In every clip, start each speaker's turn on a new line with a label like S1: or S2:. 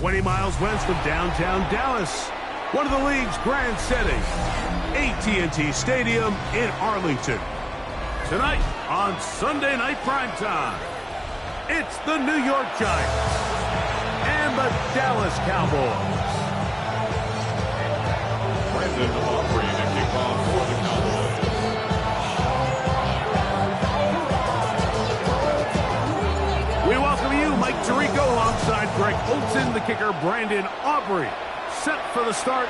S1: 20 miles west of downtown Dallas. One of the league's grand settings, AT&T Stadium in Arlington. Tonight on Sunday Night Primetime, it's the New York Giants and the Dallas Cowboys.
S2: Brandon Aubrey to kick off for the Cowboys.
S1: We welcome you, Mike Tirico, alongside Greg Olsen, the kicker, Brandon Aubrey. Set for the start.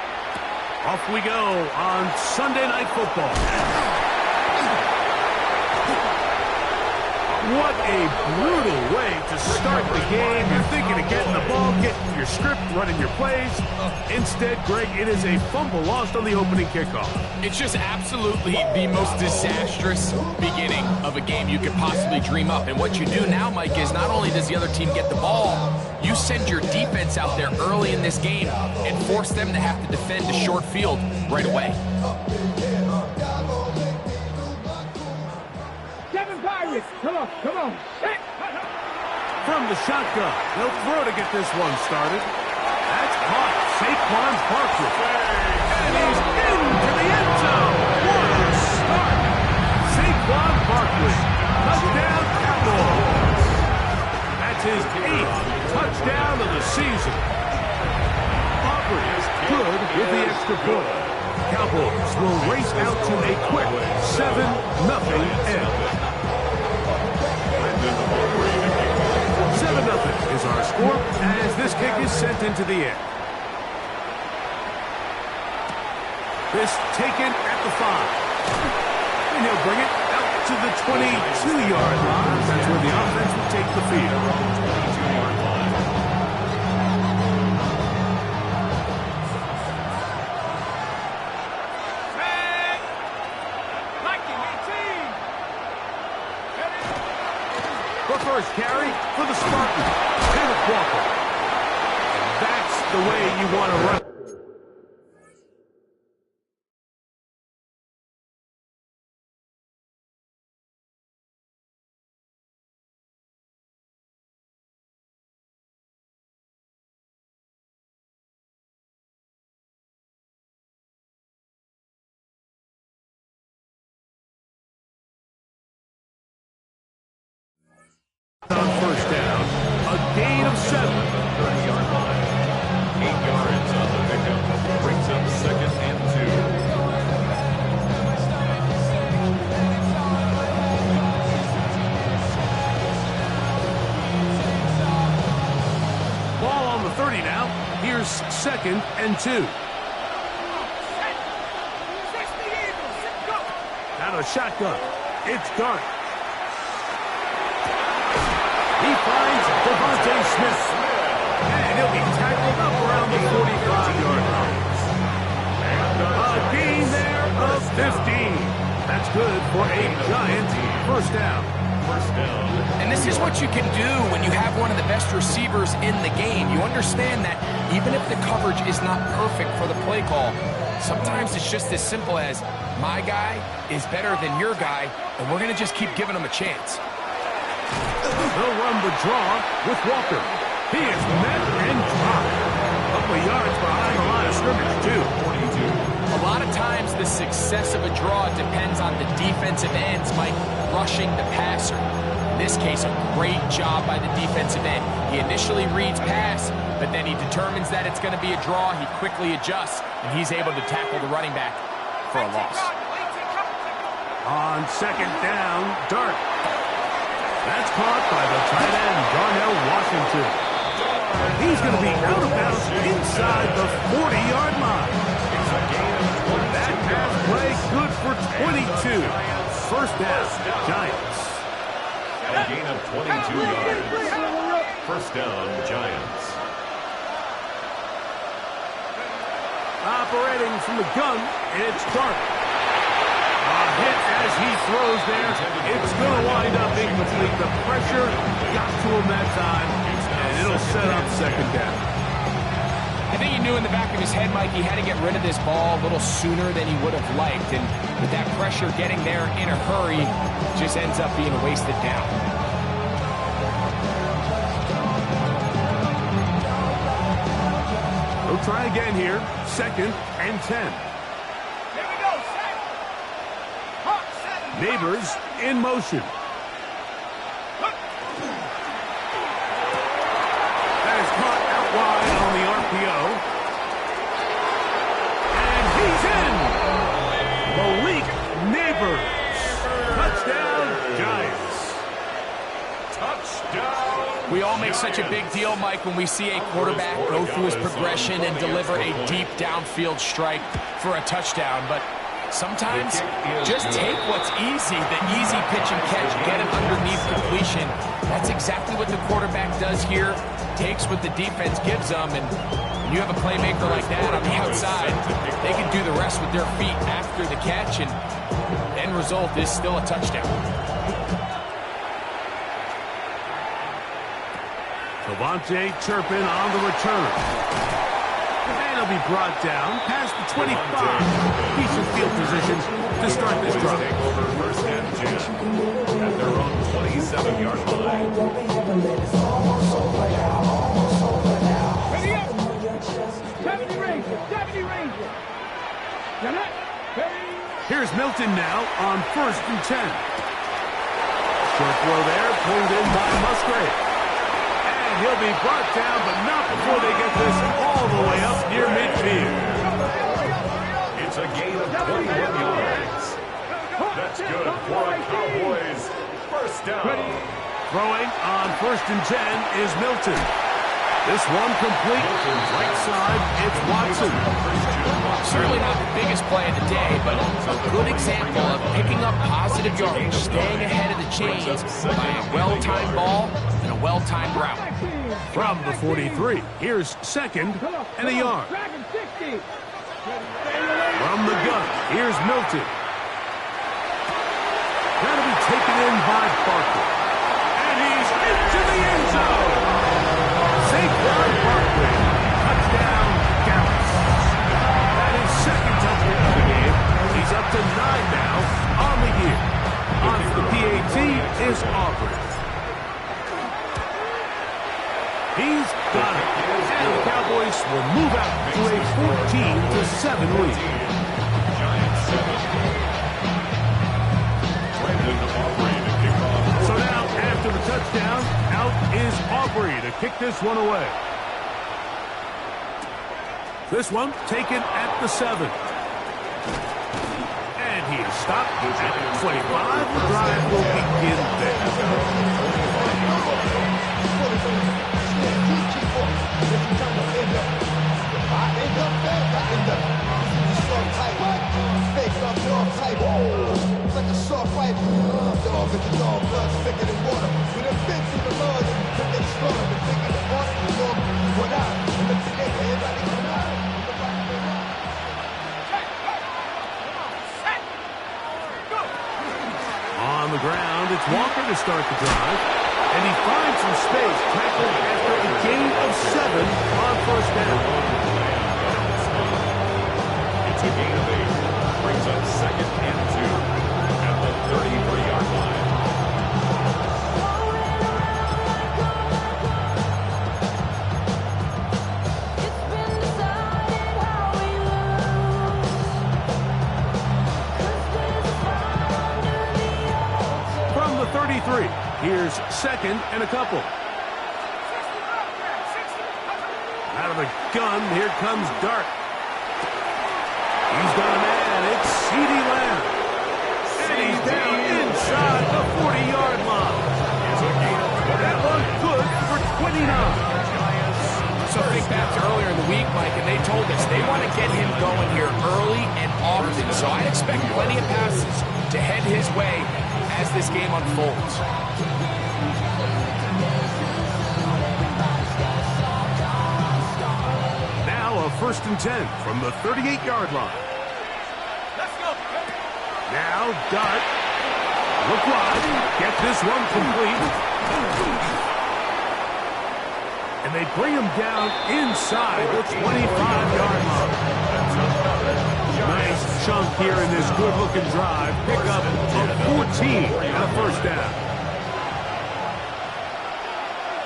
S1: Off we go on Sunday Night Football. What a brutal way to start the game. You're thinking of getting the ball, getting your script, running your plays. Instead, Greg, it is a fumble lost on the opening kickoff.
S3: It's just absolutely the most disastrous beginning of a game you could possibly dream up. And what you do now, Mike, is not only does the other team get the ball, you send your defense out there early in this game and force them to have to defend a short field right away.
S4: Come on, come on.
S1: From the shotgun, they'll throw to get this one started. That's caught. Saquon Barkley. And he's into the end zone. What a start. Saquon Barkley. Touchdown Cowboys. That's his 8th touchdown of the season. Aubrey is good with the extra point. Cowboys will race out to a quick 7-0 end. 7-0 is our score as this kick is sent into the air. This taken at the 5. And he'll bring it out to the 22-yard line. That's where the offense will take the field. 22-yard line. The first carry for the Spartans. Kenneth Walker. That's the way you want to run. On first down, a gain of 7.
S2: 30-yard line. 8 yards on the pickup. Brings up 2nd and
S1: 2. Ball on the 30 now. Here's 2nd and 2. Out of a shotgun. It's Dart. He finds Devontae Smith. And he'll be tackled up around the 45-yard line. A gain there of 15. That's good for a Giant first down.
S3: And this is what you can do when you have one of the best receivers in the game. You understand that even if the coverage is not perfect for the play call, sometimes it's just as simple as my guy is better than your guy, and we're going to just keep giving him a chance.
S1: They'll run the draw with Walker. He is met and dropped. A couple of yards behind the line of scrimmage, too.
S3: 42. A lot of times the success of a draw depends on the defensive ends, Mike, rushing the passer. In this case, a great job by the defensive end. He initially reads pass, but then he determines that it's going to be a draw. He quickly adjusts, and he's able to tackle the running back for a loss.
S1: On second down, Dart. That's caught by the tight end, Darnell Washington. He's going to be out of bounds inside the 40-yard line. That pass play good for 22. First down, Giants.
S2: A gain of 22 yards. First down, Giants.
S1: Operating from the gun, it's Dart. A hit as he throws there. It's going to wind up incomplete. The pressure got to him that time, and it'll set up second down.
S3: I think he knew in the back of his head, Mike, he had to get rid of this ball a little sooner than he would have liked. And with that pressure getting there in a hurry, just ends up being a wasted down.
S1: They'll try again here. 2nd and 10.
S4: Here we go, set. Hawk, set.
S1: Neighbors in motion. That is caught out wide on the RPO. And he's in. Malik Neighbors. Touchdown, Giants.
S2: Touchdown.
S3: We all make such a big deal, Mike, when we see a quarterback go through his progression and deliver a deep downfield strike for a touchdown. But sometimes just take what's easy, the easy pitch and catch, get it underneath completion. That's exactly what the quarterback does here. Takes what the defense gives them, and when you have a playmaker like that on the outside, they can do the rest with their feet after the catch, and the end result is still a touchdown.
S1: Devontae Turpin on the return. And he'll be brought down past the 25. Decent field position to start this drive.
S2: Take over 1st and 10 at their own 27-yard line.
S4: Ready up. 70 Ranger. 70 Ranger. You're not ready.
S1: Here's Milton now on 1st and 10. Short throw there, pulled in by Musgrave. And he'll be brought down, but not before they get this all the way up near midfield.
S2: It's a gain of 21 yards. That's good for a Cowboys 1st down.
S1: Throwing on 1st and 10 is Milton. This one complete. Right side, it's Watson.
S3: Certainly not the biggest play of the day, but a good example of picking up positive yardage, staying ahead of the chains by a well-timed ball and a well-timed route.
S1: From the 43, here's 2nd and a yard.
S4: Dragon 60.
S1: From the gun, here's Milton. That'll be taken in by Barkley. And he's into the end zone. Saquon Barkley. Touchdown, Dallas. That is 2nd touchdown of the game. He's up to 9 now on the year. On for the PAT is Aubrey. He's got it. And the Cowboys will move out to a 14-7 lead.
S2: Giants 7. Brandon Aubrey to kick off.
S1: So now, after the touchdown, out is Aubrey to kick this one away. This one taken at the 7. And he is stopped at the 25. The drive will begin there. On the ground, it's Walker to start the drive. And he finds some space, tackled after a gain of 7 on 1st down.
S2: It's a gain of 8. Brings up 2nd and 2 at the 33-yard line.
S1: From the 33, here's 2nd and a couple. Out of the gun, here comes Dart. He's got a man, it's CeeDee Lamb. And he's down inside the 40-yard line. That one good for 29.
S3: So think back to earlier in the week, Mike, and they told us they want to get him going here early and often. So I expect plenty of passes to head his way as this game unfolds.
S1: Now a 1st and 10 from the 38-yard line.
S4: Let's go.
S1: Now Dart. Look wide. Get this one complete. And they bring him down inside the 25-yard line. Nice chunk here in this good-looking drive. Pick up a 14 and a 1st down.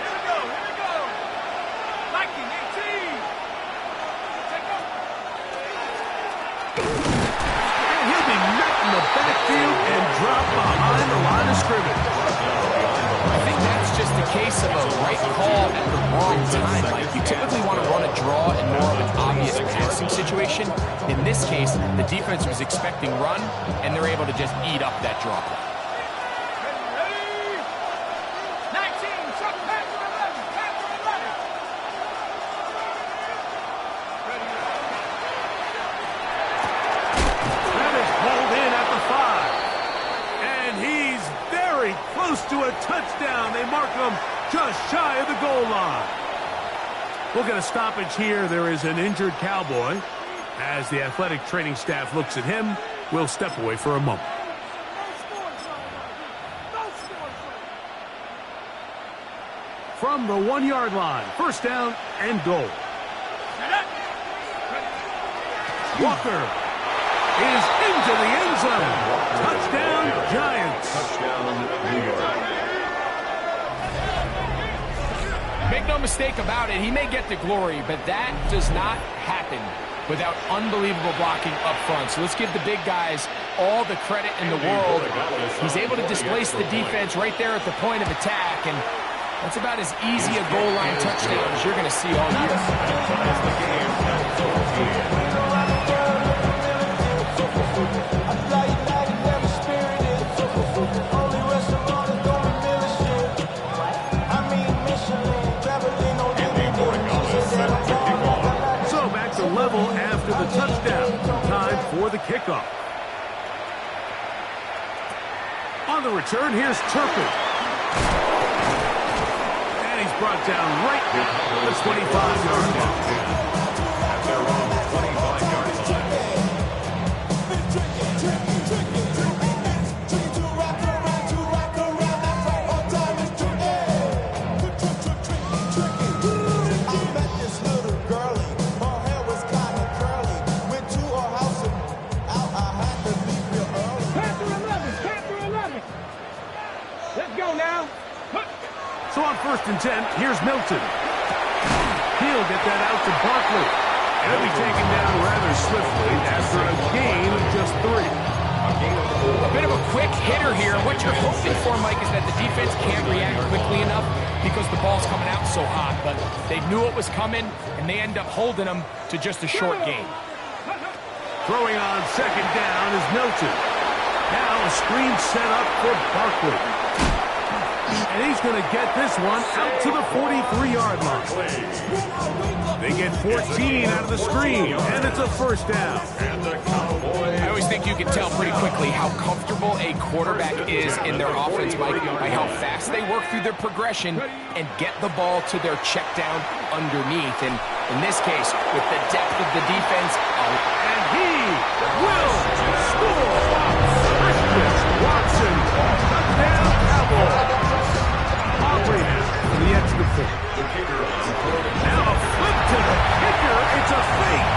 S4: Here we go. Viking 18.
S3: case of a right call at the wrong time. Like, you typically want to run a draw in more of an obvious passing situation. In this case, the defense was expecting run, and they're able to just eat up that draw play.
S1: To a touchdown. They mark him just shy of the goal line. We'll get a stoppage here. There is an injured Cowboy. As the athletic training staff looks at him, we'll step away for a moment. From the 1-yard line, first down and goal. Walker is into the end zone. Touchdown, Giants.
S2: Touchdown, New York.
S3: Make no mistake about it, he may get the glory, but that does not happen without unbelievable blocking up front. So let's give the big guys all the credit in the world. He's able to displace the defense right there at the point of attack, and that's about as easy a goal line touchdown as you're going to see all year.
S1: Level after the touchdown. Time for the kickoff. On the return, here's Turpin. And he's brought down right at the 25-yard line.
S2: At their own 25-yard line.
S1: So on 1st and 10, here's Milton. He'll get that out to Barkley. And he'll be taken down rather swiftly after a gain of just 3.
S3: A bit of a quick hitter here. What you're hoping for, Mike, is that the defense can't react quickly enough because the ball's coming out so hot. But they knew it was coming, and they end up holding them to just a short gain.
S1: Throwing on 2nd down is Milton. Now a screen set up for Barkley. And he's going to get this one out to the 43-yard line. They get 14 out of the screen, and it's a first down.
S3: I always think you can tell pretty quickly how comfortable a quarterback is in their offense, Mike, by how fast they work through their progression and get the ball to their check down underneath. And in this case, with the depth of the defense,
S1: and he will score. Christian Watson, touchdown, Cowboys. For the extra point. Now a flip to the kicker. It's a fake.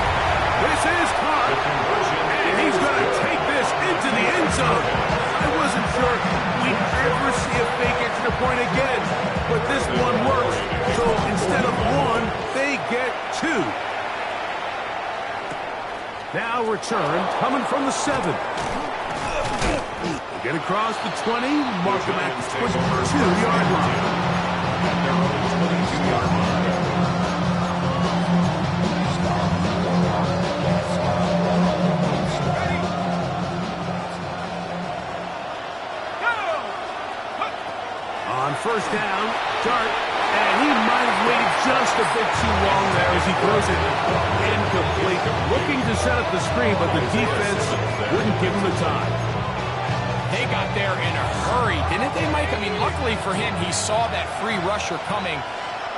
S1: This is caught. And he's going to take this into the end zone. I wasn't sure we'd ever see a fake extra point again. But this one works. So instead of 1, they get 2. Now return coming from the 7. Get across the 20, mark them at the 22-yard line.
S2: At their own 22-yard line.
S1: On 1st down, Dart, and he might have waited just a bit too long there as he throws it incomplete. Looking to set up the screen, but the defense wouldn't give him the time.
S3: They got there in a hurry, didn't they, Mike? I mean, luckily for him, he saw that free rusher coming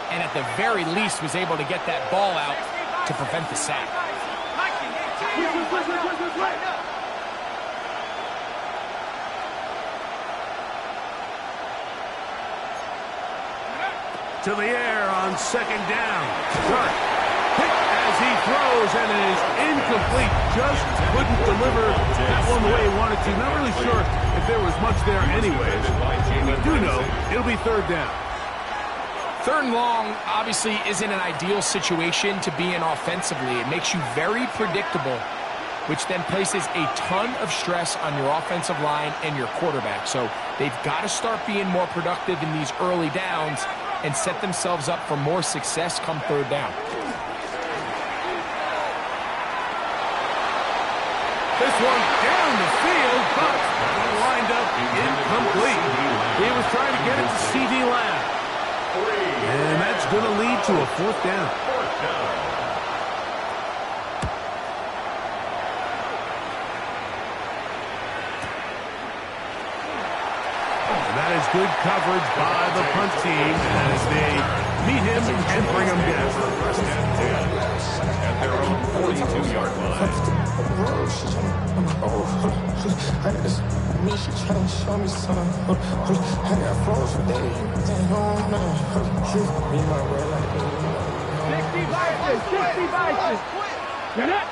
S3: and at the very least was able to get that ball out to prevent the sack.
S1: To the air on 2nd down. Dart hit as he throws, and it is incomplete. Just couldn't deliver that one the way he wanted to. Not really sure if there was much there anyways. We do know it'll be 3rd down.
S3: 3rd and long obviously isn't an ideal situation to be in offensively. It makes you very predictable which then places a ton of stress on your offensive line and your quarterback. So they've got to start being more productive in these early downs and set themselves up for more success come third down.
S1: This one down the field, but lined up incomplete. He was trying to get it to C.D. Lamb. And that's going to lead to a fourth down. And that is good coverage by the punt team as they meet him and bring him down.
S2: First and 10 at their own 42-yard line.
S5: Me, she tryna show me something. I got froze for days. Me, my red light.
S4: 60 vices, 60 vices. You're not.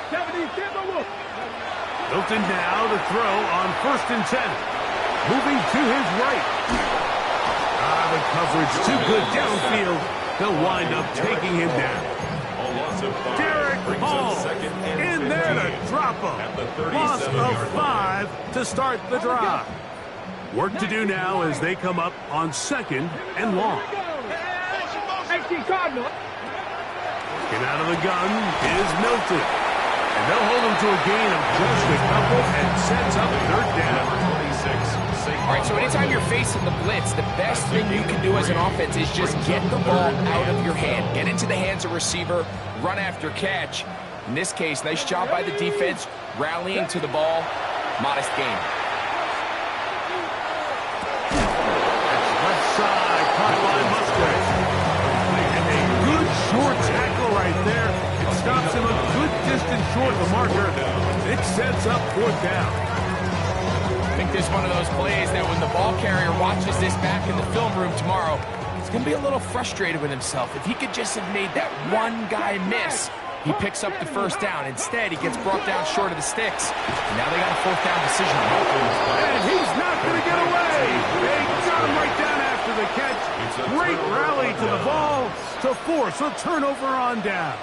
S4: 70, Timberwolf.
S1: Hilton now to throw on 1st and 10. Moving to his right. The coverage too good downfield. They'll wind up taking him down. Derek Hall in there to drop him. Loss of 5 to start the drive. Work to do now as they come up on 2nd and long.
S4: 18 Cardinal.
S1: Get out of the gun is Milton. And they'll hold him to a gain of just a couple and sets up 3rd down.
S3: All right, so anytime you're facing the blitz, the best thing you can do as an offense is just get the ball out of your hand. Get into the hands of receiver, run after catch. In this case, nice job by the defense, rallying to the ball. Modest gain.
S1: That's left side, caught by Musgrave. And a good short tackle right there. It stops him a good distance short of the marker. It sets up 4th down.
S3: I think this is one of those plays that when the ball carrier watches this back in the film room tomorrow, he's going to be a little frustrated with himself. If he could just have made that one guy miss, he picks up the 1st down. Instead, he gets brought down short of the sticks. And now they got a 4th down decision.
S1: And he's not going to get away. They got him right down after the catch. Great rally to the ball to force a turnover on down.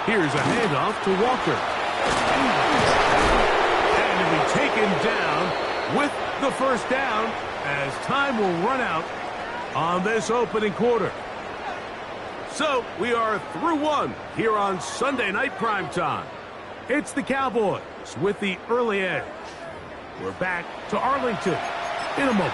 S1: Here's a handoff to Walker. And he'll be taken down with the 1st down as time will run out on this opening quarter. So we are through 1 here on Sunday Night Primetime. It's the Cowboys with the early edge. We're back to Arlington in a moment.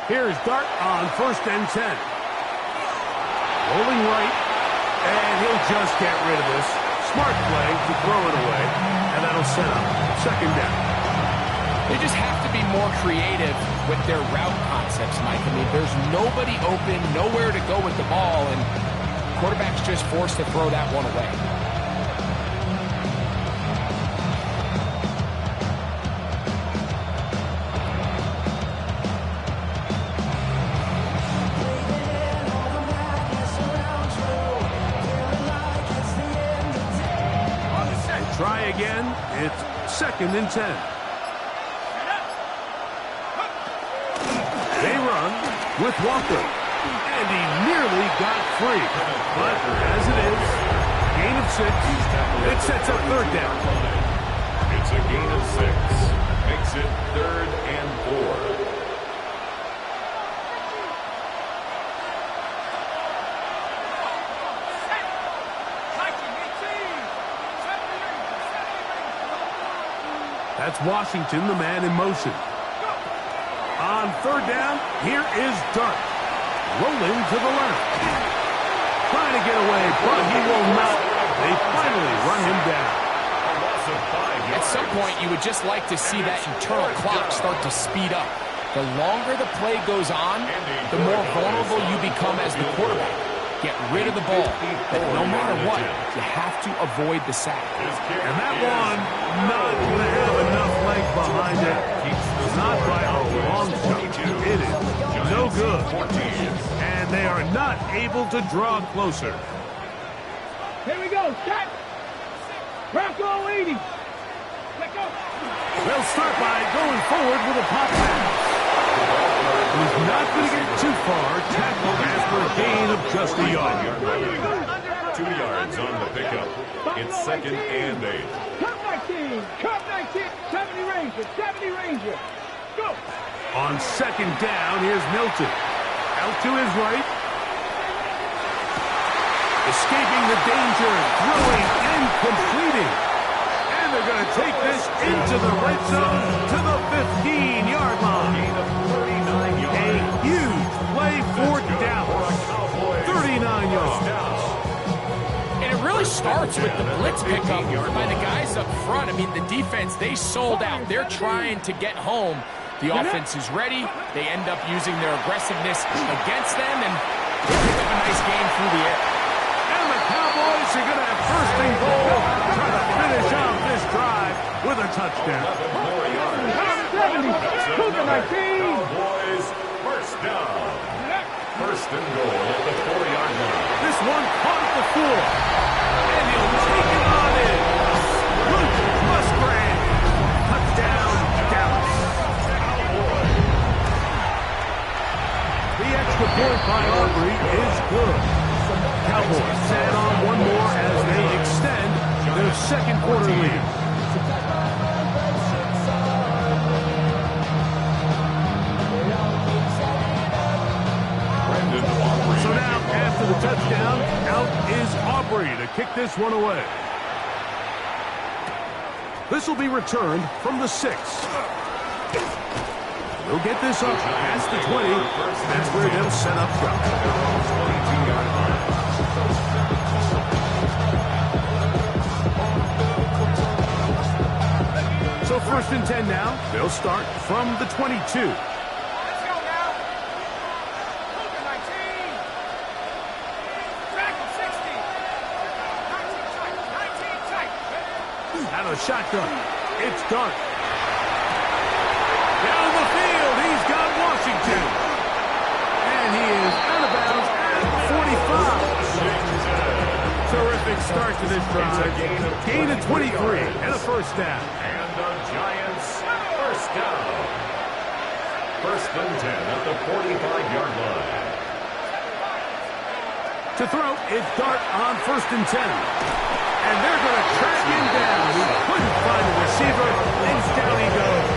S1: Here's Dart on 1st and 10. Rolling right, and he'll just get rid of this. Smart play to throw it away, and that'll set up 2nd down.
S3: They just have to be more creative with their route concepts, Mike. I mean, there's nobody open, nowhere to go with the ball, and quarterback's just forced to throw that one away.
S1: Try again. It's 2nd and 10. They run with Walker. And he nearly got free. But as it is, gain of 6. It sets up 3rd down.
S2: It's a gain of 6. Makes it 3rd and 4.
S1: That's Washington, the man in motion. On 3rd down, here is Dart. Rolling to the left. Trying to get away, but he will not. They finally run him down.
S3: At some point, you would just like to see that internal clock start to speed up. The longer the play goes on, the more vulnerable you become as the quarterback. Get rid of the ball, but no matter what, you have to avoid the sack.
S1: And that one, not going to have enough leg behind it. Not by a long shot. It is no good. able to draw closer.
S4: Here we go. Set. Rocco 80. Let go.
S1: They'll start by going forward with a pop pass. He's not going to get too far. Tackle after a gain of just a yard.
S2: 2 yards on the pickup. It's 2nd and 8.
S4: Cup 19. Cup 19. 70 Ranger. 70 Ranger. Go.
S1: On 2nd down, here's Milton. Out to his right. Escaping the danger. Throwing and completing. And they're going to take this into the red zone to the 15-yard line.
S2: Gain of 39 yards.
S1: A huge play for Dallas. 39 yards.
S3: And it really starts with the blitz pickup by the guys up front. I mean, the defense, they sold out. They're trying to get home. The offense is ready. They end up using their aggressiveness against them, and they pick up a nice game through the air.
S1: And the Cowboys are going to have 1st and goal, trying to finish off this drive with a touchdown.
S4: 70. Cougar 19.
S2: Cowboys, 1st down. 1st and goal at the 4-yard line.
S1: This one caught at the 4. And he'll take it on in. Luke Musgrave. Touchdown, Dallas. The extra point by Aubrey is good. Cowboys add on one more as they extend their 2nd quarter lead. So now, after the touchdown, out is Aubrey to kick this one away. This will be returned from the 6. They'll get this up past the 20. That's where they'll set up shop.
S2: 22-yard line.
S1: So 1st and 10 now. They'll start from the 22. Out of the shotgun. It's Dart. Down the field, he's got Washington. And he is out of bounds at the 45. Terrific start to this drive. Gain of 23 and a 1st down.
S2: And the Giants, 1st down. 1st and 10 at the 45-yard line.
S1: To throw, it's Dart on 1st and 10. And they're going to track him down. He couldn't find the receiver, and down he goes.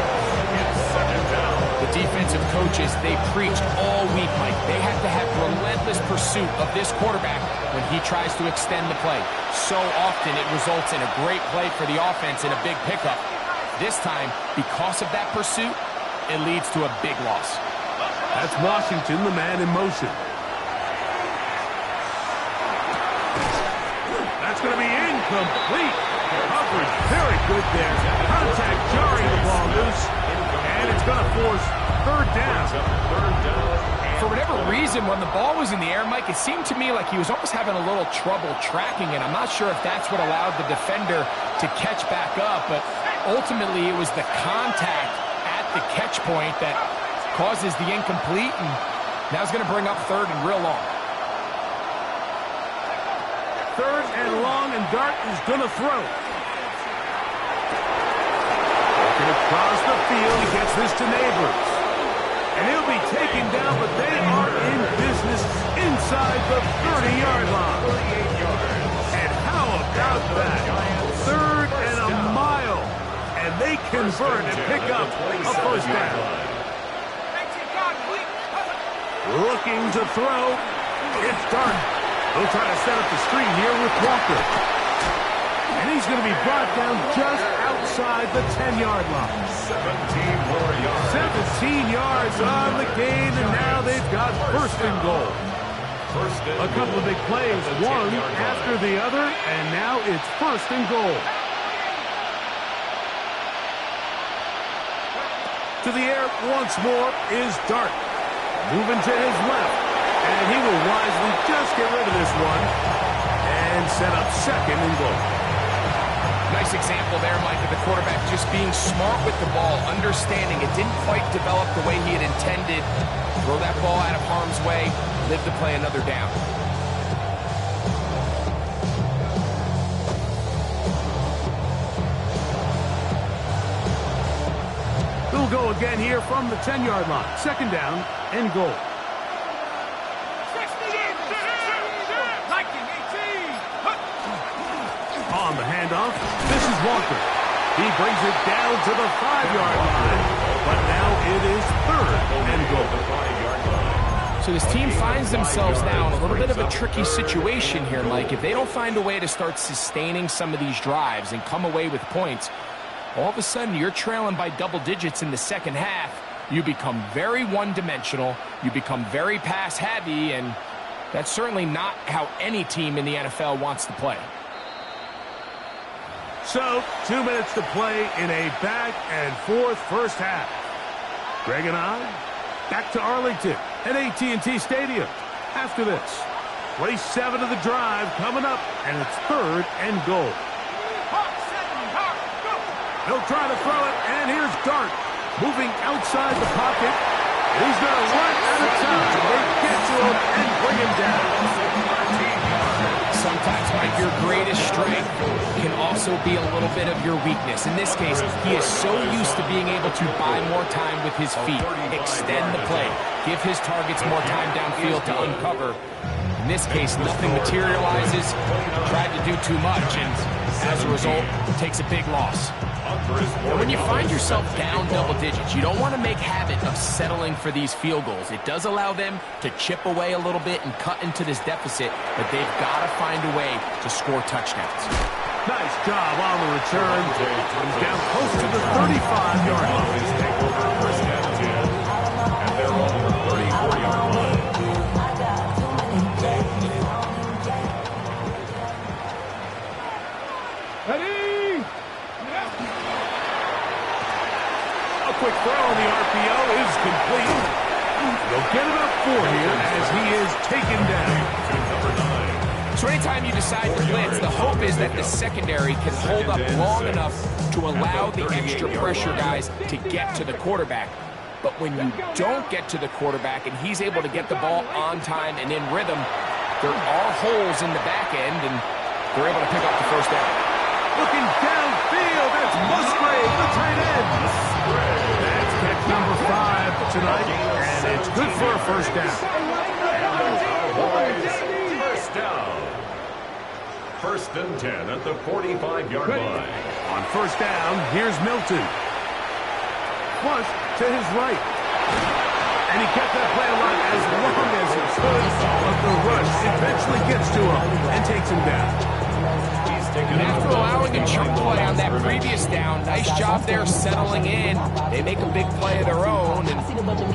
S2: It's 2nd down.
S3: The defensive coaches, they preached all week, Mike. They have to have relentless pursuit of this quarterback when he tries to extend the play. So often it results in a great play for the offense and a big pickup. This time, because of that pursuit, it leads to a big loss.
S1: That's Washington, the man in motion. That's going to be incomplete. Coverage very good there. Contact jarring the ball loose. And it's going to force 3rd down.
S3: For whatever reason, when the ball was in the air, Mike, it seemed to me like he was almost having a little trouble tracking it. I'm not sure if that's what allowed the defender to catch back up, but ultimately it was the contact at the catch point that causes the incomplete, and now it's going to bring up 3rd and real long.
S1: 3rd and long, and Dart is going to throw. Walking across the field, he gets this to Neighbors. And he'll be taken down, but they are in business inside the 30-yard line. And how about that? 3rd and a mile. And they convert and pick up a 1st down. Looking to throw. It's Dart. They'll try to set up the screen here with Walker. And he's going to be brought down just outside the 10-yard line.
S2: 17 more yards.
S1: 17 yards on the gain, and now they've got 1st and goal. A couple of big plays, one after the other, and now it's 1st and goal. To the air once more is Dart. Moving to his left. And he will wisely just get rid of this one and set up 2nd and goal.
S3: Nice nice example there, Mike, of the quarterback just being smart with the ball, understanding it didn't quite develop the way he had intended. Throw that ball out of harm's way, live to play another down.
S1: We'll go again here from the 10-yard line. Second down and goal. On the handoff, this is Walker. He brings it down to the 5-yard line, but now it is third and goal.
S3: So this team finds themselves now in a little bit of a tricky situation here, Mike. If they don't find a way to start sustaining some of these drives and come away with points, all of a sudden you're trailing by double digits in the second half. You become very one-dimensional. You become very pass-heavy, and that's certainly not how any team in the NFL wants to play.
S1: So, 2 minutes to play in a back-and-forth first half. Greg and I, back to Arlington at AT&T Stadium. After this, play 7 of the drive coming up, and it's third and goal. He'll try to throw it, and here's Dart, moving outside the pocket. He's going to run out of time. They get to him and bring him down.
S3: Sometimes, Mike, your greatest strength can also be a little bit of your weakness. In this case, he is so used to being able to buy more time with his feet, extend the play, give his targets more time downfield to uncover. In this case, nothing materializes, tried to do too much, and as a result, takes a big loss. And when you find yourself down double digits, you don't want to make habit of settling for these field goals. It does allow them to chip away a little bit and cut into this deficit, but they've got to find a way to score touchdowns.
S1: Nice job on the return. He's down close to the 35-yard line.
S2: Take over first and 10, and they're on the 34-yard line.
S4: Ready?
S1: A quick throw on the RPO is complete. They'll get it up 4 here as he is taken down.
S3: So anytime you decide to blitz, the hope is that the secondary can hold up long enough to allow the extra pressure guys to get to the quarterback. But when you don't get to the quarterback and he's able to get the ball on time and in rhythm, there are holes in the back end, and they're able to pick up the first down.
S1: Looking downfield, it's Musgrave, the tight end. That's catch number 5 tonight, and it's good for a first down.
S2: First down. First and 10 at the 45-yard line.
S1: On first down, here's Milton. Flush to his right. And he kept that play alive as long as he could, but the rush eventually gets to him and takes him down.
S3: And after allowing a chunk play on that previous down, nice job there settling in. They make a big play of their own, and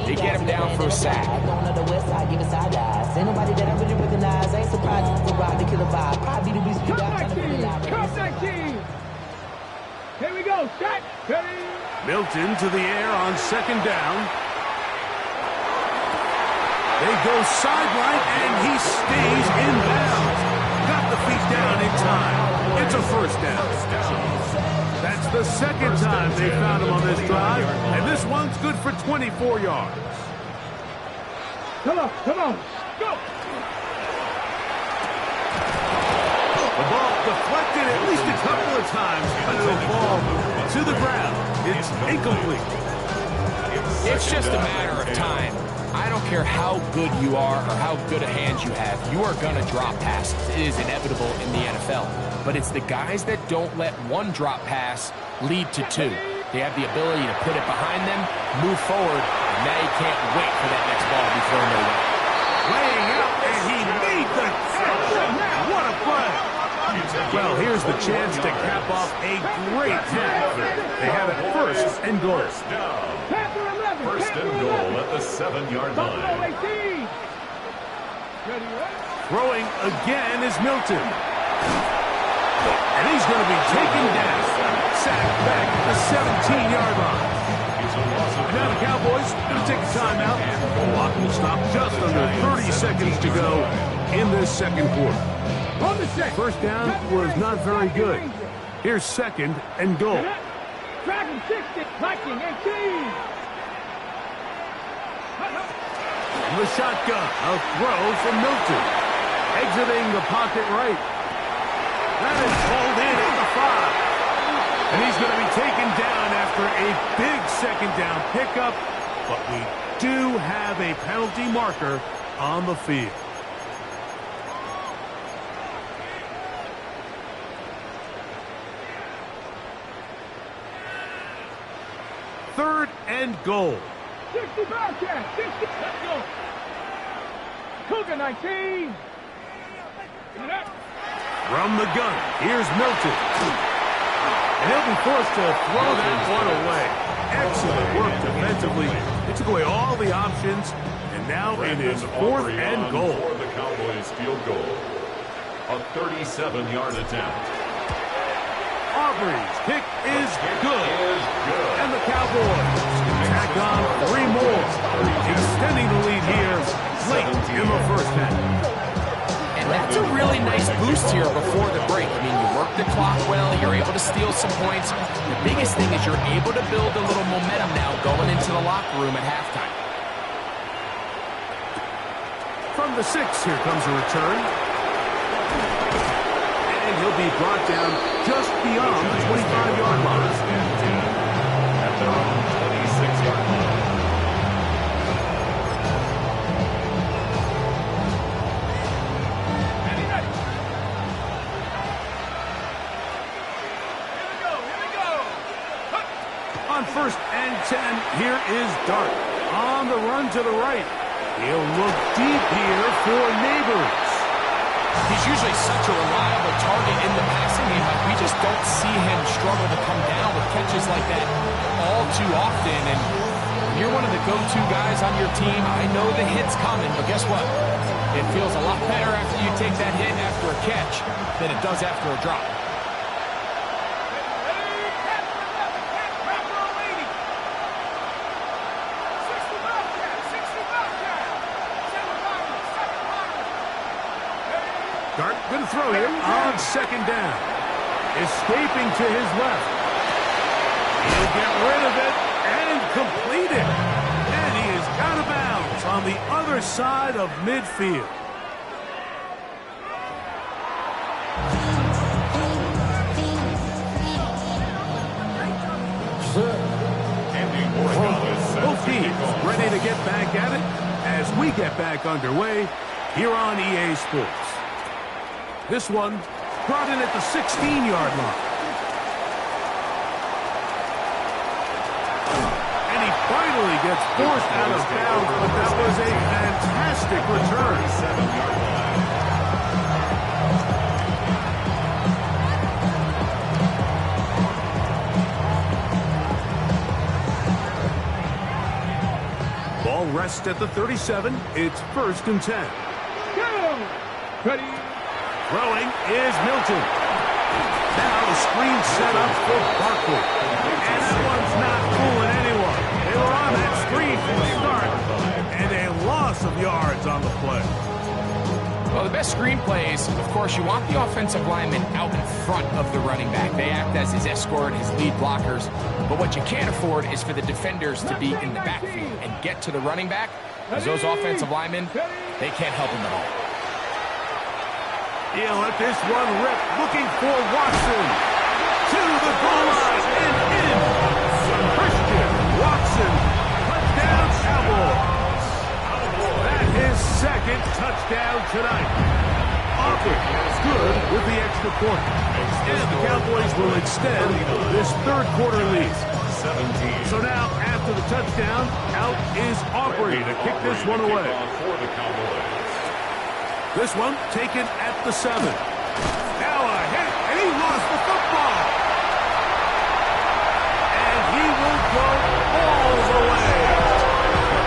S3: they get him down for a sack.
S4: Come back, team! Here we go, set, ready!
S1: Milton to the air on second down. They go sideline, and he stays in bounds. Got the feet down in time. It's a first down. That's the second time they found him on this drive, and this one's good for 24 yards.
S4: Come on, go!
S1: The ball deflected at least a couple of times, but it'll fall to the ground. It's incomplete.
S3: It's just a matter of time. I don't care how good you are or how good a hand you have, you are going to drop passes. It is inevitable in the NFL. But it's the guys that don't let one drop pass lead to 2. They have the ability to put it behind them, move forward, and now you can't wait for that next ball to be thrown their way.
S1: Laying out, and he made the catch. What a play. Well, here's the chance to cap off a great half. They have it first and goal.
S2: First and goal at the 7-yard line.
S1: Throwing again is Milton. And he's going to be taken down. Sacked back at the 17-yard line. And now the Cowboys going to take a timeout. The clock will stop just under 30 seconds to go in this second quarter. First down was not very good. Here's 2nd and goal.
S4: Tracking 60, collecting 18.
S1: The shotgun, a throw from Milton. Exiting the pocket right. That is pulled in at the 5. And he's going to be taken down after a big 2nd down pickup. But we do have a penalty marker on the field. Third and goal.
S4: 60 Bearcats, 60, let's go. Cougar 19.
S1: From the gun, here's Milton. And he'll be forced to throw that one away. Excellent work defensively. They took away all the options, and now it is 4th and goal.
S2: For the Cowboys field goal. A 37-yard attempt.
S1: Aubrey's kick is good. And the Cowboys tack on 3 more, extending the lead here late in the first half.
S3: And that's a really nice boost here before the break. I mean, you work the clock well, you're able to steal some points. The biggest thing is you're able to build a little momentum now going into the locker room at halftime.
S1: From the 6, here comes a return. And he'll be brought down just beyond the 25-yard line.
S2: At their own 26-yard line.
S1: On 1st and 10, here is Dart. On the run to the right. He'll look deep here for Neighbors.
S3: He's usually such a reliable target in the passing game, but we just don't see him struggle to come down with catches like that all too often. And when you're one of the go-to guys on your team, I know the hit's coming, but guess what? It feels a lot better after you take that hit after a catch than it does after a drop.
S1: Dart going to throw here on 2nd down. Escaping to his left. He'll get rid of it and complete it. And he is out of bounds on the other side of midfield. Both teams ready to get back at it as we get back underway here on EA Sports. This one brought in at the 16-yard line. And he finally gets forced out of bounds, but that was a fantastic return.
S2: 7-yard line.
S1: Ball rests at the 37. It's 1st and 10.
S4: Go! Ready?
S1: Throwing is Milton. Now the screen set up for Barkley. And that one's not fooling anyone. They were on that screen from the start. And a loss of yards on the play.
S3: Well, the best screen plays, of course, you want the offensive lineman out in front of the running back. They act as his escort, his lead blockers. But what you can't afford is for the defenders to be in the backfield and get to the running back, because those offensive linemen, they can't help him at all.
S1: He'll let this one rip, looking for Watson. To the goal line and in. Christian Watson, touchdown Cowboys. That is 2nd touchdown tonight. Aubrey is good with the extra point. And the Cowboys will extend this 3rd quarter lead.
S2: 17.
S1: So now, after the touchdown, out is Aubrey to kick this one away.
S2: For the Cowboys.
S1: This one taken at the 7. Now a hit, and he lost the football. And he will go all the way.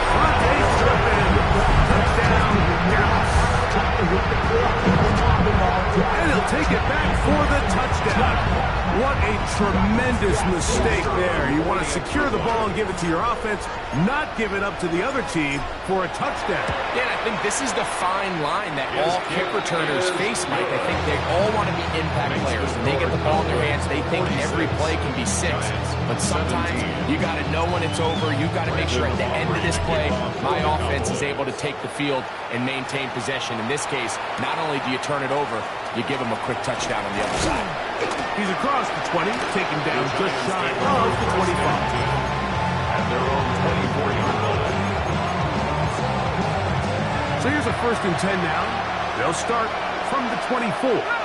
S1: Fonte Turpin, touchdown, Dallas. And he'll take it back for the touchdown. What a tremendous mistake there. You want to secure the ball and give it to your offense, not give it up to the other team for a touchdown.
S3: Yeah, and I think this is the fine line that all kick returners face, Mike. I think they all want to be impact players. When they get the ball in their hands, they think every play can be 6. But sometimes you got to know when it's over. You got to make sure at the end of this play, my offense is able to take the field and maintain possession. In this case, not only do you turn it over, you give them a quick touchdown on the other side.
S1: He's across the 20, taken down just shy of the 25.
S2: At their own 24-yard line.
S1: So here's a 1st and 10 now. They'll start from the 24.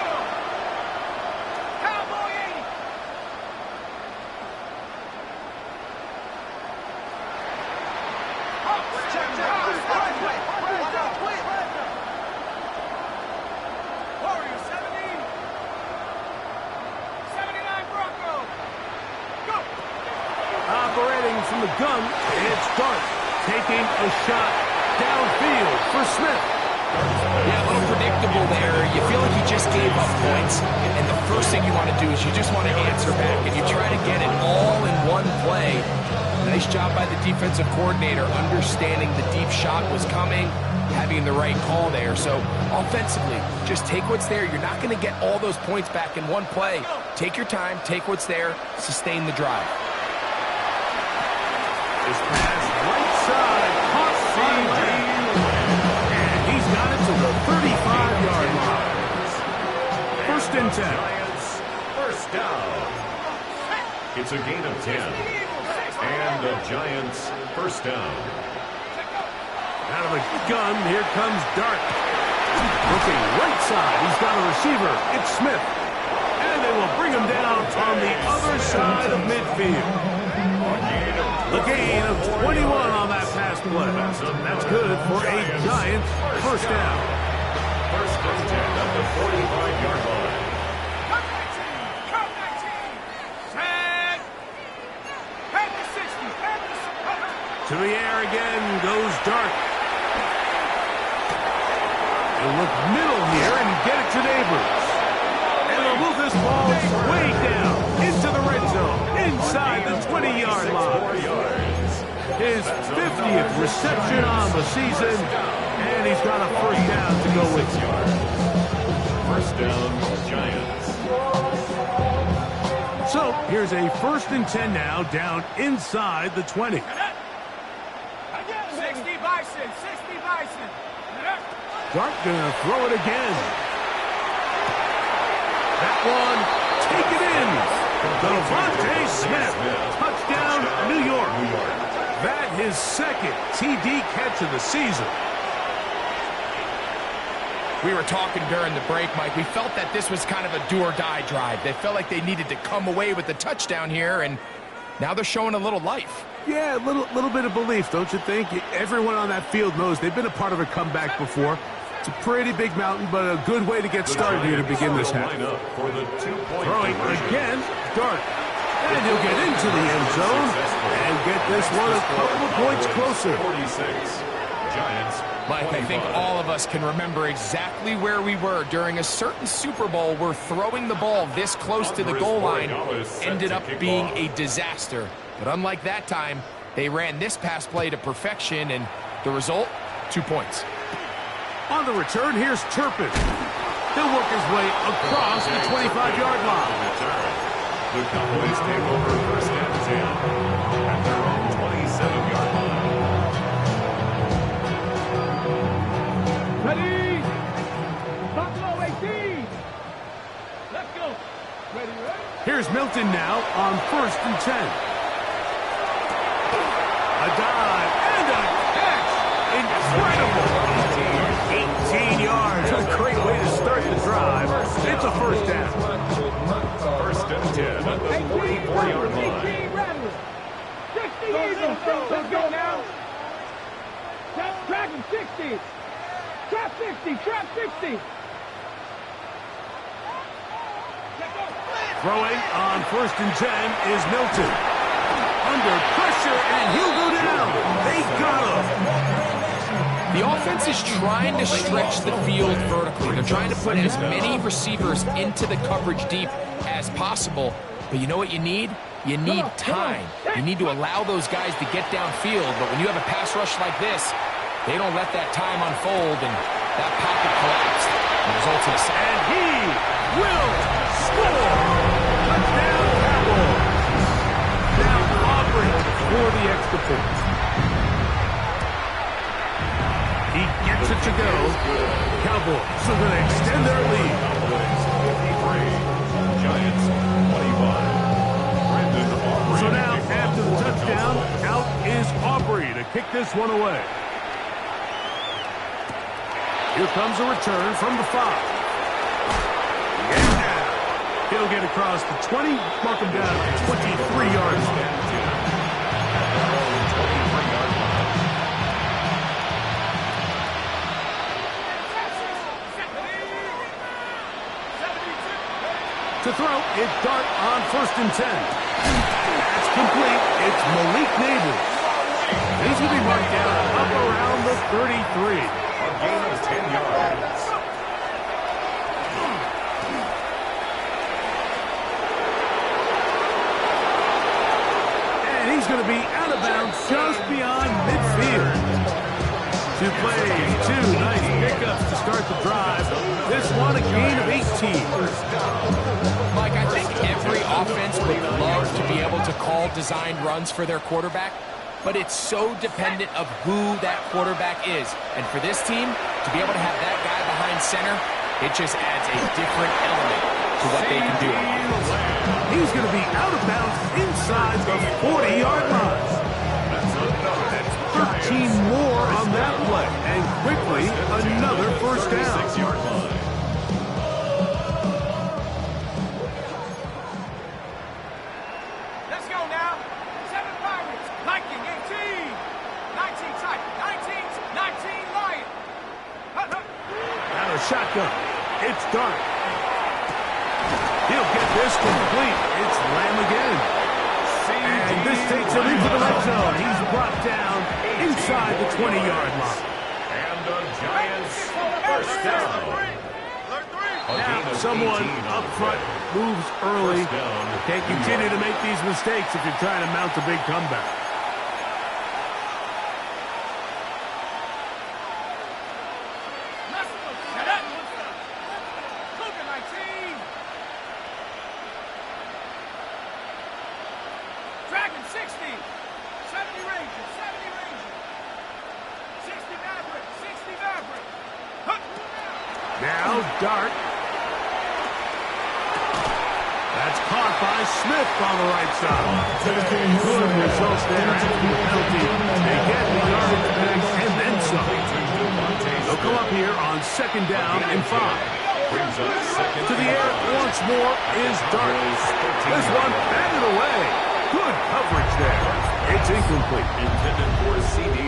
S1: Operating from the gun, it's Dart taking a shot downfield for Smith.
S3: Yeah, a little predictable there. You feel like you just gave up points, and the first thing you want to do is you just want to answer back, and you try to get it all in one play. Nice job by the defensive coordinator, understanding the deep shot was coming, having the right call there. So offensively, just take what's there. You're not going to get all those points back in one play. Take your time, take what's there, sustain the drive.
S1: This pass right side, caught C.J. And he's got it to the 35-yard line. 1st and 10.
S2: Giants, 1st down. It's a gain of 10. And the Giants, 1st down.
S1: Out of the gun, here comes Dart. Looking right side, he's got a receiver. It's Smith. And they will bring him down on the other side of midfield. The gain of 21 on that pass play. That's good for a Giants 1st down.
S2: 1st and 10 at the 45-yard line.
S1: To the air again goes Dart. He'll look middle here and get it to Neighbors. And they'll move this ball way down into the red zone, inside the 20-yard line. His 50th reception on the season, and he's got a 1st down to go with.
S2: 1st down, Giants.
S1: So here's a 1st and 10 now, down inside the 20.
S4: 60 Bison, 60 Bison.
S1: Dart gonna throw it again. That one, take it in. Devontae Smith, touchdown, New York. That his 2nd TD catch of the season.
S3: We were talking during the break, Mike. We felt that this was kind of a do-or-die drive. They felt like they needed to come away with the touchdown here, and now they're showing a little life.
S1: Yeah, a little bit of belief, don't you think? Everyone on that field knows they've been a part of a comeback before. It's a pretty big mountain, but a good way to get started here to begin this half. Throwing again, Dart. And he'll get into the end zone and get this one a couple of points closer.
S2: 46. Giants.
S3: Mike, I think all of us can remember exactly where we were during a certain Super Bowl where throwing the ball this close to the goal line ended up being a disaster. But unlike that time, they ran this pass play to perfection, and the result, 2 points.
S1: On the return, here's Turpin. He'll work his way across the 25-yard line.
S2: The Cowboys take over 1st and 10 at their own 27-yard line.
S4: Ready? Buffalo 18. Let's go. Ready?
S1: Here's Milton now on 1st and 10. A dive and a catch. Incredible. 18 yards. A great way to start the drive. It's a 1st down.
S2: 1st and 10 at the 44-yard line.
S4: 60 Eagles. Let's go now. Trap 60. Trap 60. Trap 60.
S1: Throwing on 1st and 10 is Milton. Under pressure, and he'll go down. They got him.
S3: The offense is trying to stretch the field vertically. They're trying to put as many receivers into the coverage deep as possible. But you know what you need? You need time. You need to allow those guys to get downfield. But when you have a pass rush like this, they don't let that time unfold, and that pocket collapsed. And results in a sack.
S1: And he will score! Touchdown, Cowboys! Now Aubrey for the extra point. He gets it to go. Cowboys are going to extend their lead.
S2: 53, Giants 25.
S1: So now, after the touchdown, out is Aubrey to kick this one away. Here comes a return from the 5. And now, he'll get across the 20, mark him down at 23 yards. To throw, it's Dart on 1st and 10. That's complete. It's Malik Nabers. He's going to be marked down up around the 33.
S2: A gain of 10 yards.
S1: And he's going to be out of bounds just beyond midfield. 2 plays, 2 nice pickups to start the drive. This one a gain of 18.
S3: Mike, I think every offense would love to be able to call designed runs for their quarterback, but it's so dependent of who that quarterback is. And for this team, to be able to have that guy behind center, it just adds a different element to what they can do.
S1: He's going to be out of bounds inside the 40-yard line. 13 more on that play, and quickly another first down.
S2: 6-yard line.
S4: Let's go now. 7 Pirates. Viking 18. 19 Tiger. 19 Lion.
S1: Out of shotgun. It's Dart. He'll get this complete. It's Lamb again. And this takes him into the red zone. He's brought down inside the 20-yard line.
S2: And the Giants first down.
S1: Now, someone up front moves early. Can't continue to make these mistakes if you're trying to mount a big comeback.
S4: Dragon 60. 70 Rangers. 70 Rangers. 60 Maverick. 60 Maverick.
S1: Now, Dart. That's caught by Smith on the right side. Good results there after the penalty. They get the yardage back and then some. They'll come up here on 2nd down and 5. To the air once more is Dart. This one batted away. Good coverage there. It's incomplete.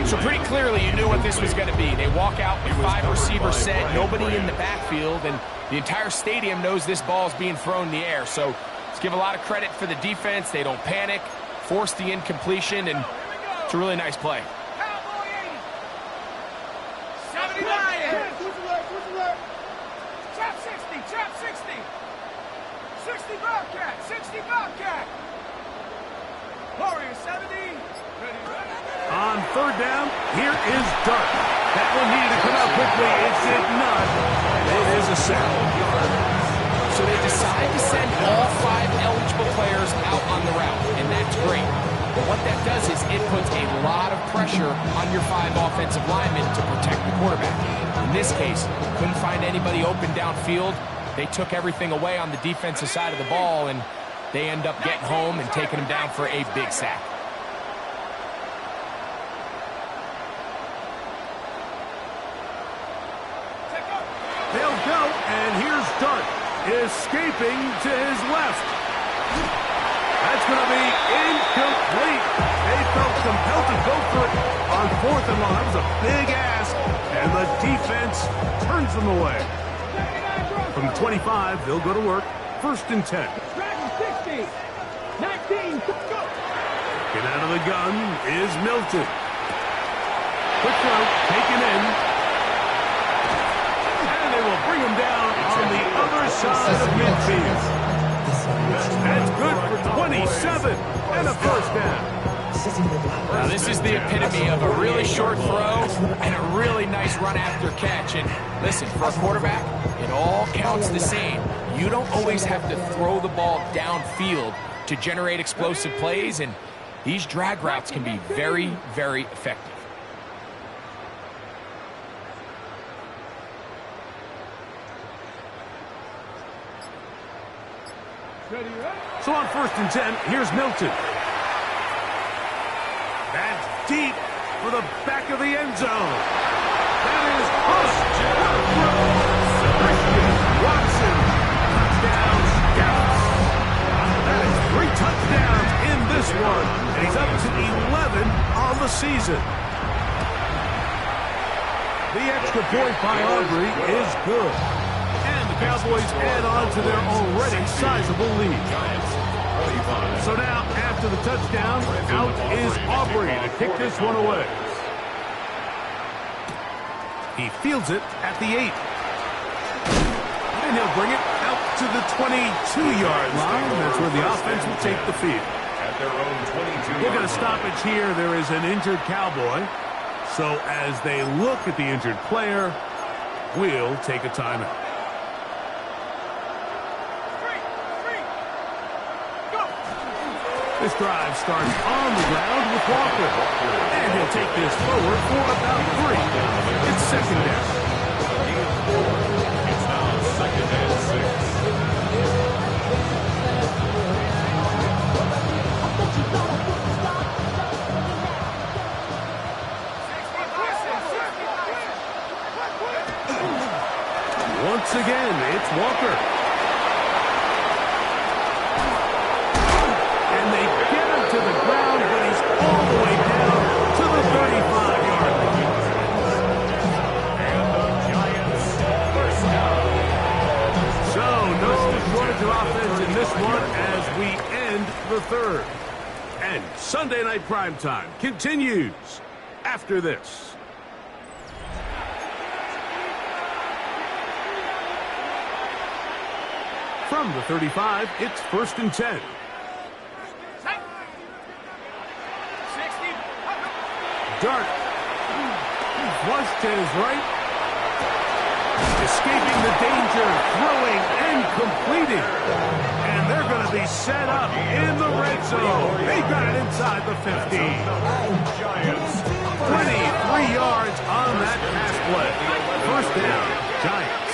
S3: So pretty clearly you knew what this was going to be. They walk out with 5 receivers set, nobody in the backfield, and the entire stadium knows this ball is being thrown in the air. So let's give a lot of credit for the defense. They don't panic, force the incompletion, and it's a really nice play.
S4: Cowboy 80. 70 Lion. Trap 60. Trap 60. 60 Bobcat. 60 Bobcat. Warrior 70.
S1: On 3rd down, here is Dart. That one needed to come out quickly. It did not. It is a sack.
S3: So they decide to send all 5 eligible players out on the route, and that's great. But what that does is it puts a lot of pressure on your 5 offensive linemen to protect the quarterback. In this case, couldn't find anybody open downfield. They took everything away on the defensive side of the ball, and they end up getting home and taking him down for a big sack.
S1: They'll go, and here's Dart, escaping to his left. That's going to be incomplete. They felt compelled to go for it on 4th and long. That was a big ask, and the defense turns them away. From 25, they'll go to work. 1st and 10.
S4: Dragon 60. 19. Go.
S1: Get out of the gun is Milton. Quick throw, taken in. And they will bring him down on the other side of midfield. That's good for 27 and a first down.
S3: Now, this is the epitome of a really short throw and a really nice run after catch. And listen, for a quarterback, it all counts the same. You don't always have to throw the ball downfield to generate explosive plays, and these drag routes can be very, very effective.
S1: So on 1st and 10, here's Milton. That's deep for the back of the end zone. That is Hush. Christian Watson. Touchdown, Scouts. That is 3 touchdowns in this one. And he's up to 11 on the season. The extra point by Aubrey is good. And the Cowboys add on to their already sizable lead. So now, after the touchdown, out is Aubrey to kick this one away. He fields it at the 8. And he'll bring it out to the 22-yard line. That's where the offense will take the field.
S2: At their own 22.
S1: Look at a stoppage here. There is an injured Cowboy. So as they look at the injured player, we'll take a timeout. This drive starts on the ground with Walker. And he'll take this forward for about 3. It's 2nd down.
S2: It's now 2nd and 6.
S1: Once again, it's Walker. And they get him to the ground, but he's all the way down to the 35-yard line.
S2: And the Giants first down.
S1: So, no shortage of offense in this one as we end the 3rd. And Sunday Night Primetime continues after this. From the 35, it's 1st and 10. Dart. Flushed to his right. Escaping the danger, throwing and completing. And they're going to be set up in the red zone. They got it inside the 15.
S2: Giants.
S1: 23 yards on that pass play. First down, Giants.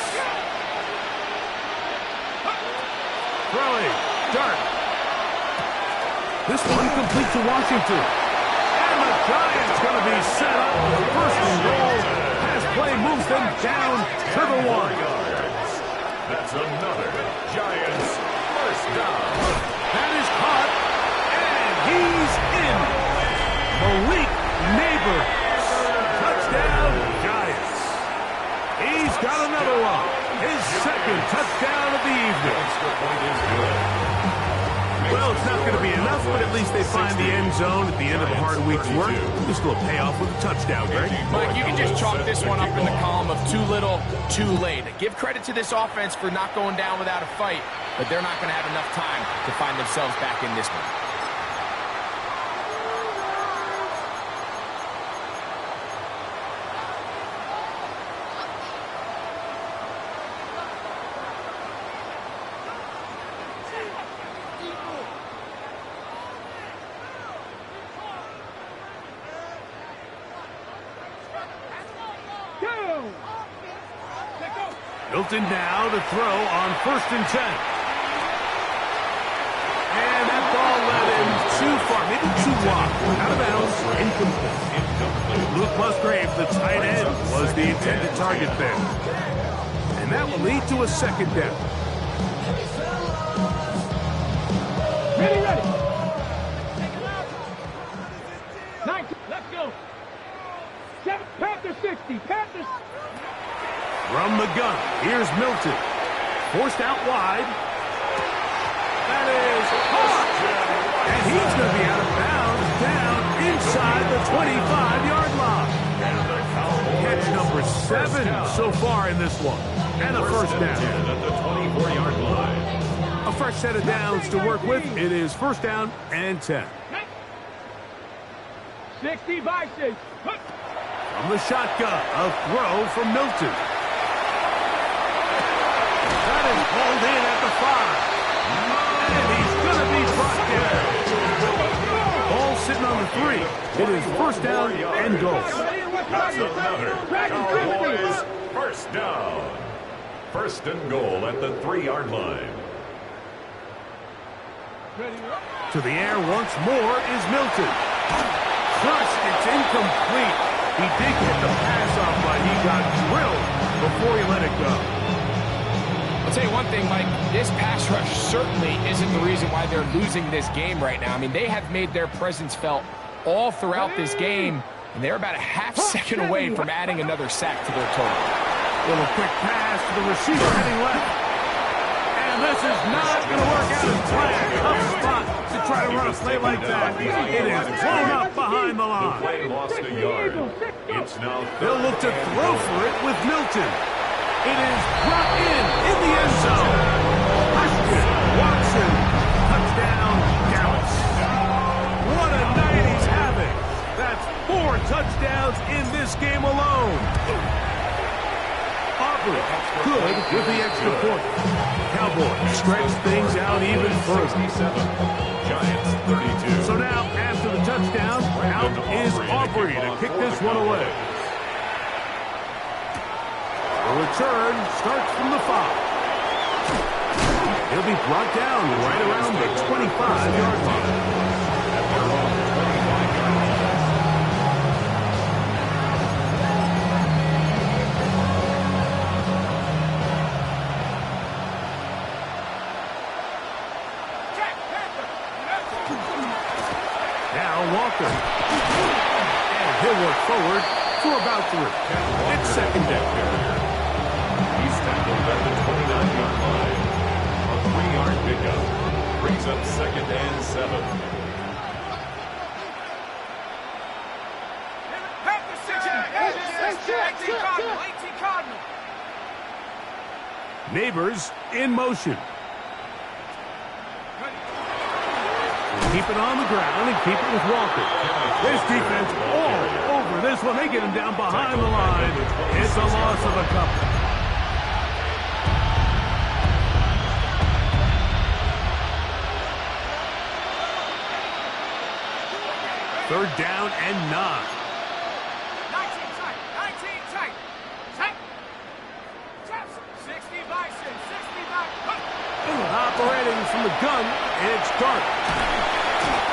S1: Throwing, Dart. This one complete to Washington. And the Giants going to be set up. First and goal. Pass play moves them down to the 1.
S2: That's another Giants first down.
S1: That is caught. And he's in. Malik Neighbors. Touchdown, Giants. He's got another one. His 2nd touchdown of the evening. Well, it's not going to be enough, but at least they find the end zone at the end of a hard week's work. This will pay off with a touchdown, Greg.
S3: Mike, you can just chalk this one up in the column of too little, too late. Give credit to this offense for not going down without a fight, but they're not going to have enough time to find themselves back in this one.
S1: Milton now to throw on 1st and 10. And that ball led him too far, maybe too wide. Out of bounds, incomplete. Luke Musgrave, the tight end, was the intended target there. And that will lead to a 2nd down.
S4: Ready. 19, let's go. 7, Panthers 60, Panthers.
S1: From the gun, here's Milton. Forced out wide. That is caught. And he's going to be out of bounds down inside the 25-yard line. Catch number 7 so far in this one. And a first down.
S2: At the 24-yard line.
S1: A fresh set of downs to work with. It is first down and 10.
S4: 60 Bison.
S1: From the shotgun, a throw from Milton. That is pulled in at the 5. And he's going to be brought down. Ball sitting on the 3. It is first down and goal.
S2: That's another Cowboys first down. First and goal at the 3-yard line.
S1: To the air once more is Milton. Crushed, it's incomplete. He did get the pass off, but he got drilled before he let it go.
S3: I'll tell you one thing, Mike. This pass rush certainly isn't the reason why they're losing this game right now. I mean, they have made their presence felt all throughout this game, and they're about a half second away from adding another sack to their total.
S1: Little quick pass to the receiver heading left. And this is not going to work out as planned. Tough spot to try to run a play like that. It is blown up behind the
S2: The
S1: line.
S2: play lost a yard. It's now
S1: They'll look to throw for it with Milton. It is brought in the end zone. Christian Watson, touchdown, Dallas. What a night he's having. That's 4 touchdowns in this game alone. Aubrey, good with the extra point. Cowboys stretch things out even further.
S2: 67. Giants 32.
S1: So now, after the touchdown, out is Aubrey to kick this one away. The return starts from the 5. He'll be brought down right around the 25-yard line.
S2: At their own 25-yard line.
S1: Now Walker. And he'll work forward for about 3. It's second down.
S2: He's tackled at the 29-yard line. A 3-yard pickup brings up second and 7.
S1: Neighbors in motion. Keep it on the ground and keep it with Walker. This defense all over this one. They get him down behind the line. It's a loss of a couple. Third down and 9.
S4: 19 tight. 19 tight. Tight. 60 Bison. 60 Bison.
S1: Operating from the gun, it's Dart.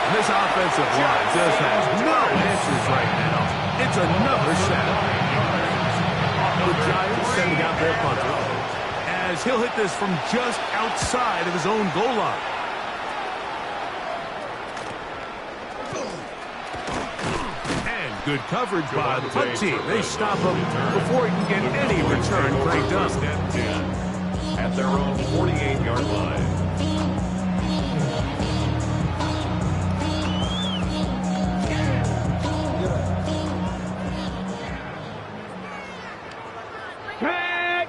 S1: And this offensive line just has no answers right now. It's another sack. The Giants sending out their punter as he'll hit this from just outside of his own goal line. And good coverage by the punt team. They stop him before he can get any return cranked up.
S2: First and 10 at their own 48-yard line.
S4: Tag.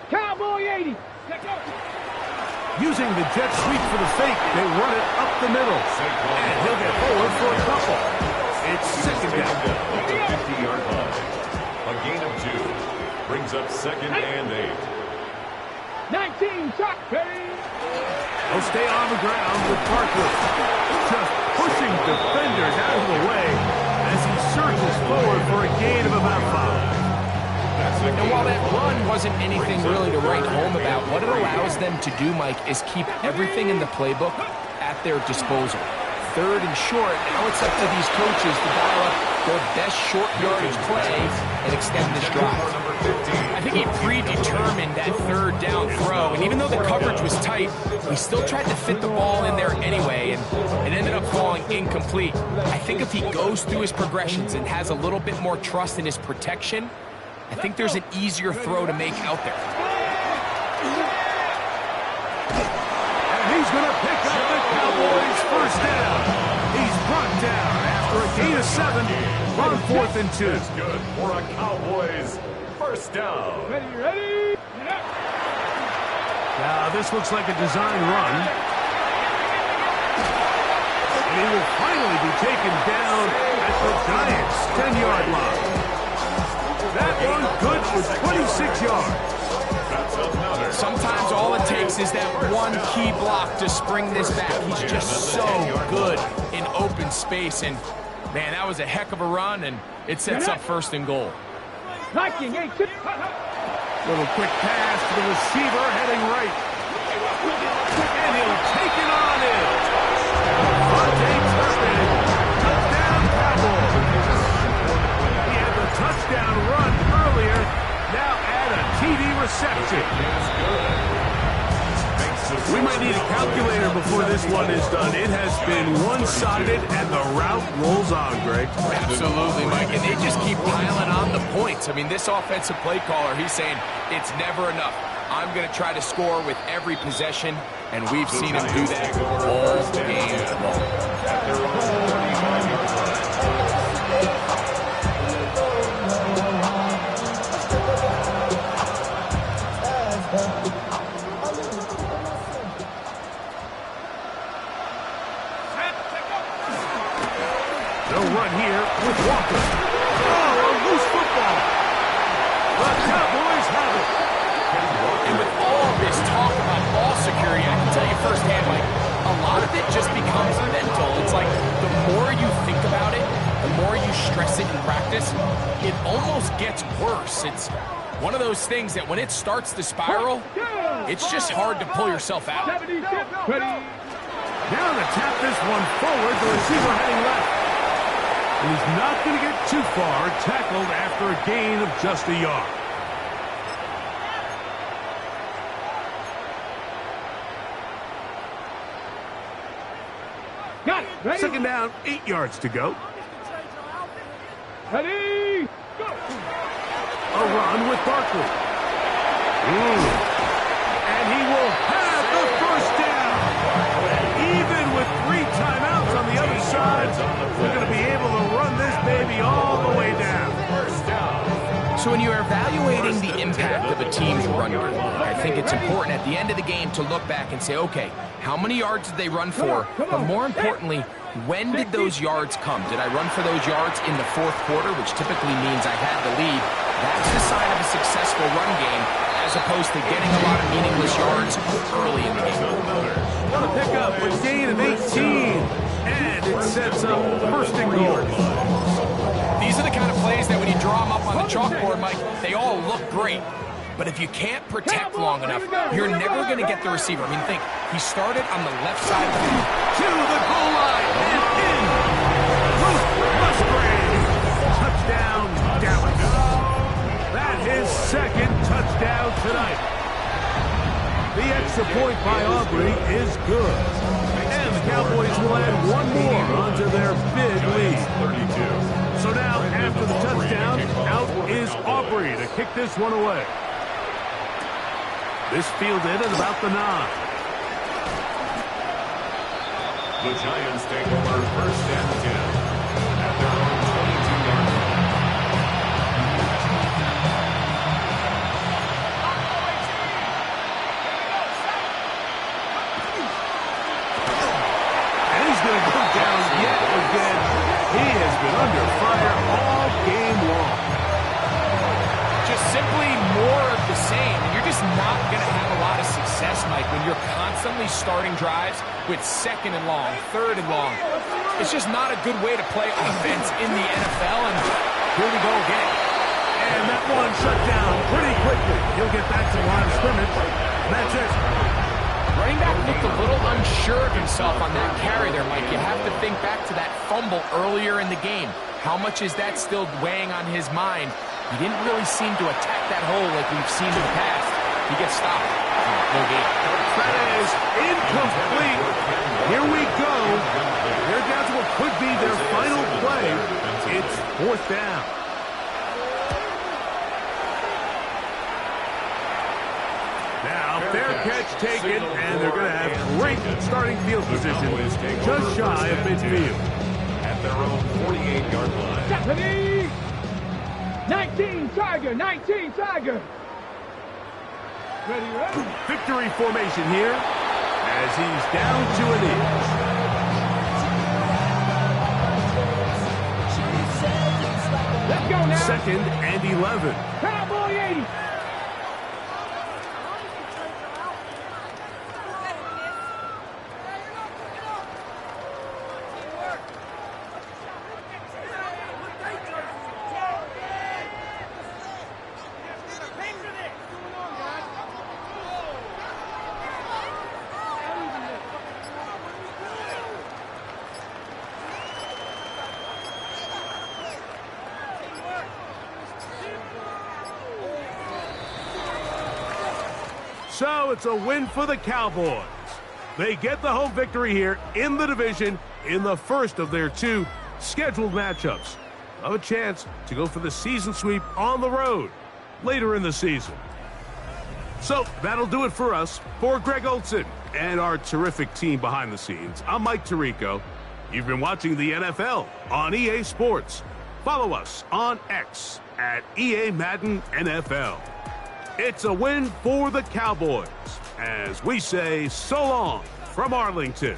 S4: Cowboy 80.
S1: Using the jet sweep for the fake, they run it up the middle. And he'll get forward for a couple. It's second down.
S2: At the 50-yard line. A gain of 2 brings up second and 8.
S4: 19 shot.
S1: He'll stay on the ground with Parker. Just pushing defenders out of the way as he surges forward for a gain of about 5.
S3: And while that run wasn't anything really to write home about, what it allows them to do, Mike, is keep everything in the playbook at their disposal. Third and short, now it's up to these coaches to dial up their best short yardage play and extend this drive. I think he predetermined that third down throw, and even though the coverage was tight, he still tried to fit the ball in there anyway, and it ended up falling incomplete. I think if he goes through his progressions and has a little bit more trust in his protection, I think there's an easier throw to make out there.
S1: And he's going to pick up the Cowboys' first down. He's brought down after a gain of 7 on 4th and 2.
S2: That's good for a Cowboys first down.
S4: Ready.
S1: Now, this looks like a design run. And he will finally be taken down at the Giants' 10-yard line. That one good for 26 yards.
S3: Sometimes all it takes is that one key block to spring this back. He's just so good in open space. And, man, that was a heck of a run, and it sets up 1st and goal.
S1: Little quick pass to the receiver heading right. And he'll take it on in. Vontae Turpin. Touchdown Cowboys. He had the touchdown run earlier. Now add a TD reception. We might need a calculator before this one is done. It has been one-sided, and the route rolls on, Greg.
S3: Absolutely, Mike, and they just keep piling on the points. I mean, this offensive play caller, he's saying it's never enough. I'm going to try to score with every possession, and we've seen him do that all game long.
S1: No run here with Walker. Oh, a loose football. The Cowboys have it.
S3: And with all this talk about ball security, I can tell you firsthand, Mike, a lot of it just becomes mental. It's like the more you think about it, the more you stress it in practice, it almost gets worse. It's one of those things that when it starts to spiral, it's just hard to pull yourself out.
S1: Now to tap this one forward, the receiver heading left. And he's not going to get too far, tackled after a gain of just a yard.
S4: Got it. Ready?
S1: 2nd down, 8 yards to go.
S4: Ready? Go.
S1: A run with Barkley. And he will have the 1st down. And even with 3 timeouts on the other side, we're going to be able to run this baby all the way down.
S3: So when you're evaluating the impact of a team's run game, I think it's important at the end of the game to look back and say, okay, how many yards did they run for? But more importantly, when did those yards come? Did I run for those yards in the 4th quarter, which typically means I had the lead? That's the sign of a successful run game, as opposed to getting a lot of meaningless yards early in the game.
S1: Going to pick up a gain of 18. And it sets up 1st and goal.
S3: These are the kind of plays that when you draw them up on the chalkboard, Mike, they all look great. But if you can't protect long enough, you're never going to get the receiver. I mean, think, he started on the left side of the field.
S1: To the goal line and in. Luke Musgrave. Touchdown, Dallas. That is 2nd touchdown tonight. The extra point by Aubrey is good. And the Cowboys will add one more onto their big lead. So now, after the touchdown, out is Aubrey to kick this one away. This fielded at about the 9.
S2: The Giants take over 1st and 10 at their own 22-yard line.
S1: And he's going to go down yet again. He has been under fire all game long.
S3: Just simply more of the same. And you're just not going to have a lot of success, Mike, when you're constantly starting drives with 2nd and long, 3rd and long. It's just not a good way to play offense in the NFL, and here we go again.
S1: And that one shut down pretty quickly. He'll get back to the line of scrimmage. That's it.
S3: Running back looked a little unsure of himself on that carry there, Mike. You have to think back to that fumble earlier in the game. How much is that still weighing on his mind? He didn't really seem to attack that hole like we've seen in the past. He gets stopped. No gain.
S1: That is incomplete. Here we go. They're down to what could be their final play. It's 4th down. Now, fair catch taken, and they're going to have great starting field position just shy of midfield.
S2: At their own 48-yard line.
S4: Stephanie! 19 Tiger! 19 Tiger!
S1: Victory formation here as he's down to an inch.
S4: Let's go now.
S1: 2nd and 11.
S4: Cowboy 80.
S1: So it's a win for the Cowboys. They get the home victory here in the division in the first of their 2 scheduled matchups. Have a chance to go for the season sweep on the road later in the season. So that'll do it for us. For Greg Olson and our terrific team behind the scenes, I'm Mike Tirico. You've been watching the NFL on EA Sports. Follow us on X at EA Madden NFL. It's a win for the Cowboys as we say so long from Arlington.